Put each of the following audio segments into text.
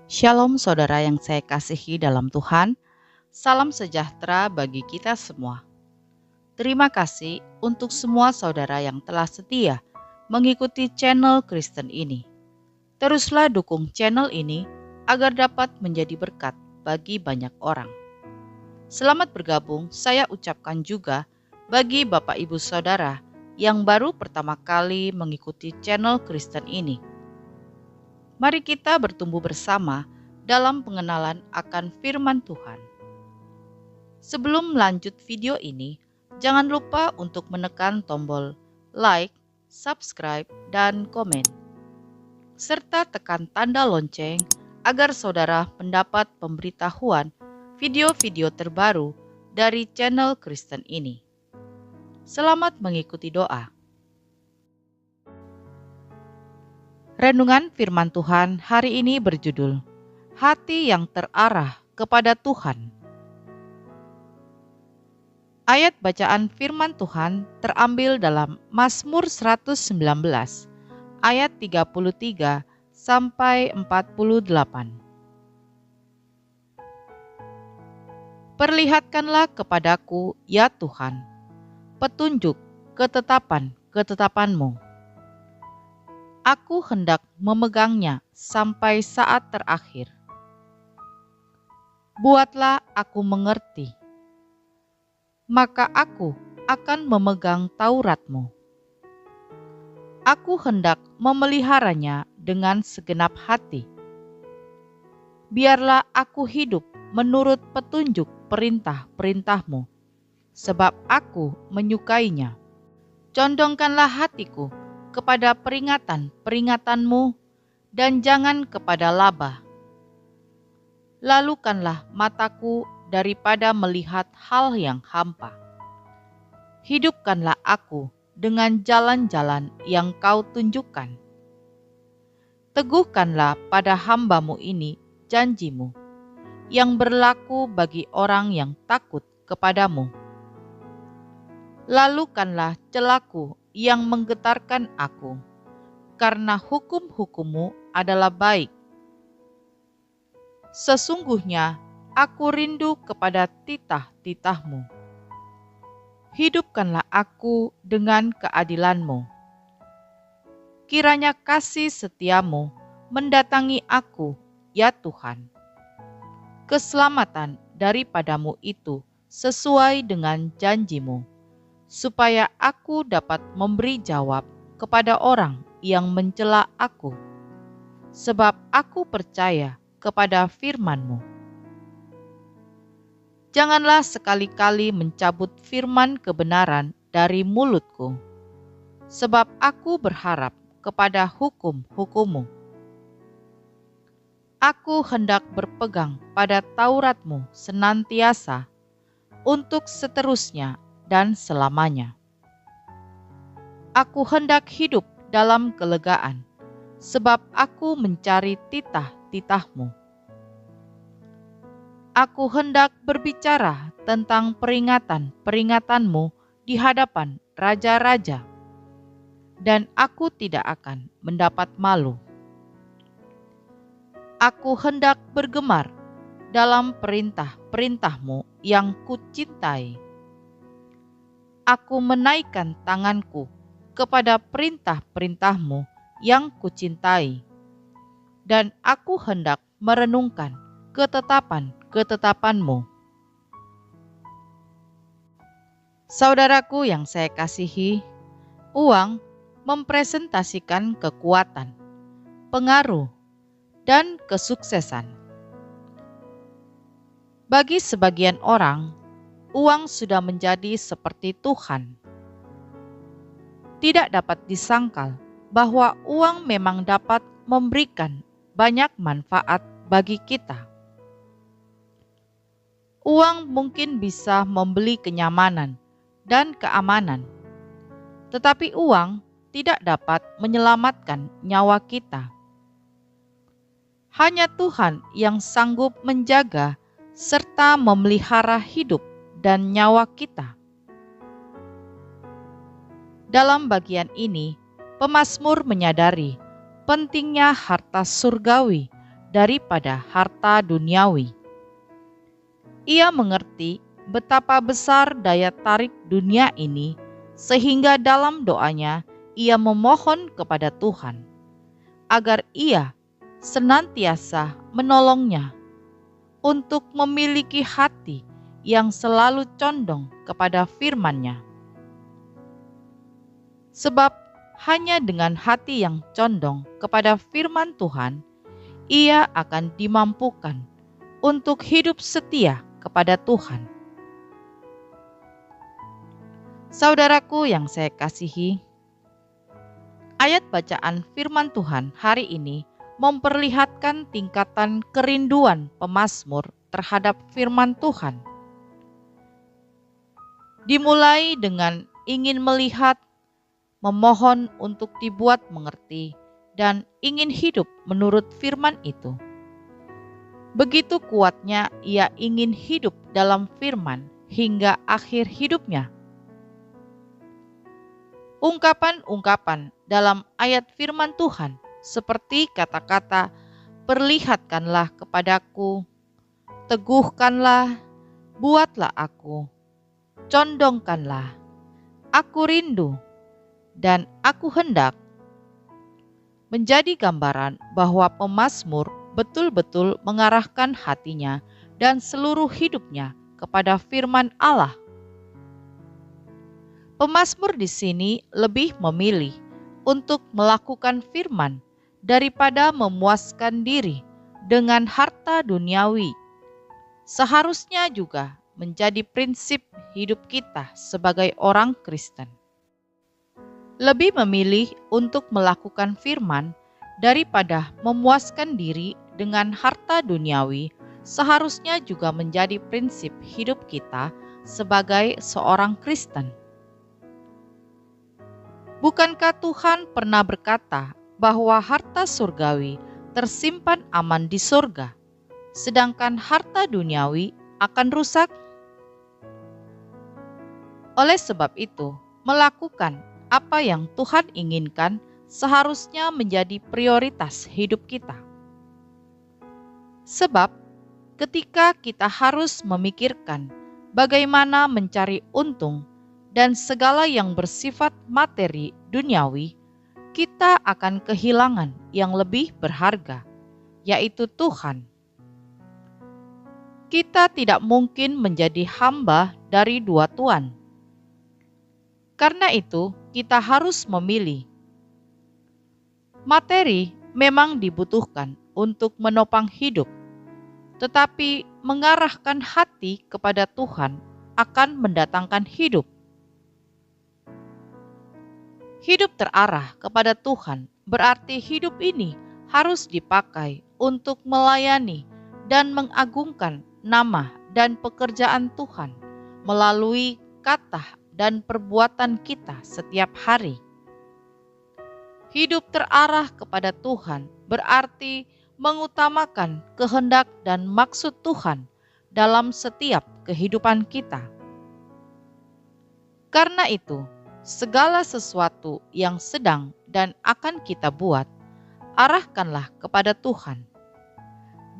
Shalom saudara yang saya kasihi dalam Tuhan, salam sejahtera bagi kita semua. Terima kasih untuk semua saudara yang telah setia mengikuti channel Kristen ini. Teruslah dukung channel ini agar dapat menjadi berkat bagi banyak orang. Selamat bergabung saya ucapkan juga bagi Bapak Ibu Saudara yang baru pertama kali mengikuti channel Kristen ini. Mari kita bertumbuh bersama dalam pengenalan akan firman Tuhan. Sebelum lanjut video ini, jangan lupa untuk menekan tombol like, subscribe, dan komen. Serta tekan tanda lonceng agar saudara mendapat pemberitahuan video-video terbaru dari channel Kristen ini. Selamat mengikuti doa. Renungan firman Tuhan hari ini berjudul Hati yang terarah kepada Tuhan. Ayat bacaan firman Tuhan terambil dalam Mazmur 119 ayat 33 sampai 48. Perlihatkanlah kepadaku, ya Tuhan, petunjuk ketetapan-ketetapan-Mu. Aku hendak memegangnya sampai saat terakhir. Buatlah aku mengerti, maka aku akan memegang Taurat-Mu. Aku hendak memeliharanya dengan segenap hati. Biarlah aku hidup menurut petunjuk perintah-perintah-Mu, sebab aku menyukainya. Condongkanlah hatiku kepada peringatan-peringatan-Mu, dan jangan kepada laba. Lalukanlah mataku daripada melihat hal yang hampa. Hidupkanlah aku dengan jalan-jalan yang Kau tunjukkan. Teguhkanlah pada hamba-Mu ini janji-Mu, yang berlaku bagi orang yang takut kepadamu. Lalukanlah celaku yang menggetarkan aku, karena hukum-hukum-Mu adalah baik. Sesungguhnya aku rindu kepada titah-titah-Mu. Hidupkanlah aku dengan keadilan-Mu. Kiranya kasih setia-Mu mendatangi aku, ya Tuhan. Keselamatan daripada-Mu itu sesuai dengan janji-Mu, supaya aku dapat memberi jawab kepada orang yang mencela aku, sebab aku percaya kepada firman-Mu. Janganlah sekali-kali mencabut firman kebenaran dari mulutku, sebab aku berharap kepada hukum-hukum-Mu. Aku hendak berpegang pada Taurat-Mu senantiasa, untuk seterusnya dan selamanya. Aku hendak hidup dalam kelegaan, sebab aku mencari titah-titah-Mu. Aku hendak berbicara tentang peringatan-peringatan-Mu di hadapan raja-raja, dan aku tidak akan mendapat malu. Aku hendak bergemar dalam perintah-perintah-Mu yang kucintai. Aku menaikkan tanganku kepada perintah-perintah-Mu yang kucintai, dan aku hendak merenungkan ketetapan-ketetapan-Mu. Saudaraku yang saya kasihi, uang mempresentasikan kekuatan, pengaruh, dan kesuksesan. Bagi sebagian orang, uang sudah menjadi seperti Tuhan. Tidak dapat disangkal bahwa uang memang dapat memberikan banyak manfaat bagi kita. Uang mungkin bisa membeli kenyamanan dan keamanan, tetapi uang tidak dapat menyelamatkan nyawa kita. Hanya Tuhan yang sanggup menjaga serta memelihara hidup dan nyawa kita. Dalam bagian ini, pemazmur menyadari pentingnya harta surgawi daripada harta duniawi. Ia mengerti betapa besar daya tarik dunia ini, sehingga dalam doanya ia memohon kepada Tuhan agar ia senantiasa menolongnya untuk memiliki hati yang selalu condong kepada firman-Nya. Sebab hanya dengan hati yang condong kepada firman Tuhan, ia akan dimampukan untuk hidup setia kepada Tuhan. Saudaraku yang saya kasihi, ayat bacaan firman Tuhan hari ini memperlihatkan tingkatan kerinduan pemazmur terhadap firman Tuhan. Dimulai dengan ingin melihat, memohon untuk dibuat mengerti, dan ingin hidup menurut firman itu. Begitu kuatnya ia ingin hidup dalam firman hingga akhir hidupnya. Ungkapan-ungkapan dalam ayat firman Tuhan seperti kata-kata "perlihatkanlah kepadaku", "teguhkanlah", "buatlah aku", "condongkanlah", "aku rindu", dan "aku hendak" menjadi gambaran bahwa pemazmur betul-betul mengarahkan hatinya dan seluruh hidupnya kepada firman Allah. Pemazmur di sini lebih memilih untuk melakukan firman daripada memuaskan diri dengan harta duniawi. Seharusnya juga menjadi prinsip hidup kita sebagai orang Kristen. Lebih memilih untuk melakukan firman daripada memuaskan diri dengan harta duniawi seharusnya juga menjadi prinsip hidup kita sebagai seorang Kristen. Bukankah Tuhan pernah berkata bahwa harta surgawi tersimpan aman di surga, sedangkan harta duniawi akan rusak? Oleh sebab itu, melakukan apa yang Tuhan inginkan seharusnya menjadi prioritas hidup kita. Sebab, ketika kita harus memikirkan bagaimana mencari untung dan segala yang bersifat materi duniawi, kita akan kehilangan yang lebih berharga, yaitu Tuhan. Kita tidak mungkin menjadi hamba dari dua tuan. Karena itu, kita harus memilih. Materi memang dibutuhkan untuk menopang hidup, tetapi mengarahkan hati kepada Tuhan akan mendatangkan hidup. Hidup terarah kepada Tuhan berarti hidup ini harus dipakai untuk melayani dan mengagungkan nama dan pekerjaan Tuhan melalui kata dan perbuatan kita setiap hari. Hidup terarah kepada Tuhan berarti mengutamakan kehendak dan maksud Tuhan dalam setiap kehidupan kita. Karena itu, segala sesuatu yang sedang dan akan kita buat, arahkanlah kepada Tuhan.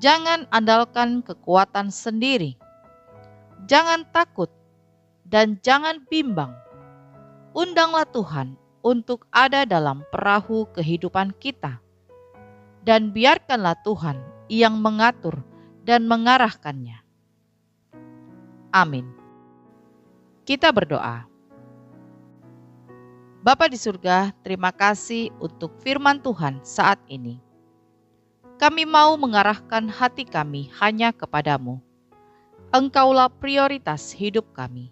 Jangan andalkan kekuatan sendiri. Jangan takut dan jangan bimbang. Undanglah Tuhan untuk ada dalam perahu kehidupan kita. Dan biarkanlah Tuhan yang mengatur dan mengarahkannya. Amin. Kita berdoa. Bapa di surga, terima kasih untuk firman Tuhan saat ini. Kami mau mengarahkan hati kami hanya kepadamu. Engkaulah prioritas hidup kami.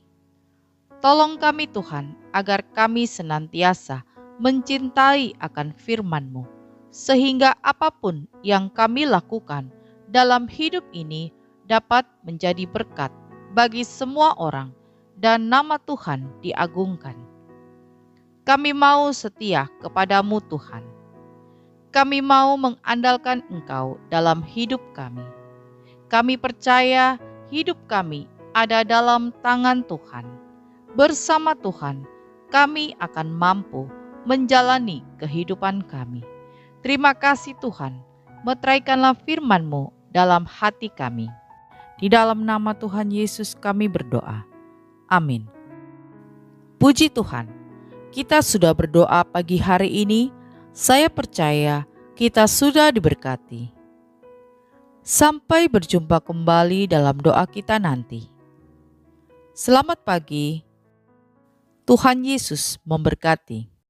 Tolong kami Tuhan, agar kami senantiasa mencintai akan firman-Mu, sehingga apapun yang kami lakukan dalam hidup ini dapat menjadi berkat bagi semua orang dan nama Tuhan diagungkan. Kami mau setia kepadamu Tuhan. Kami mau mengandalkan Engkau dalam hidup kami. Kami percaya hidup kami ada dalam tangan Tuhan. Bersama Tuhan, kami akan mampu menjalani kehidupan kami. Terima kasih Tuhan. meteraikanlah firman-Mu dalam hati kami. Di dalam nama Tuhan Yesus kami berdoa. Amin. Puji Tuhan, kita sudah berdoa pagi hari ini. Saya percaya kita sudah diberkati. Sampai berjumpa kembali dalam doa kita nanti. Selamat pagi. Tuhan Yesus memberkati.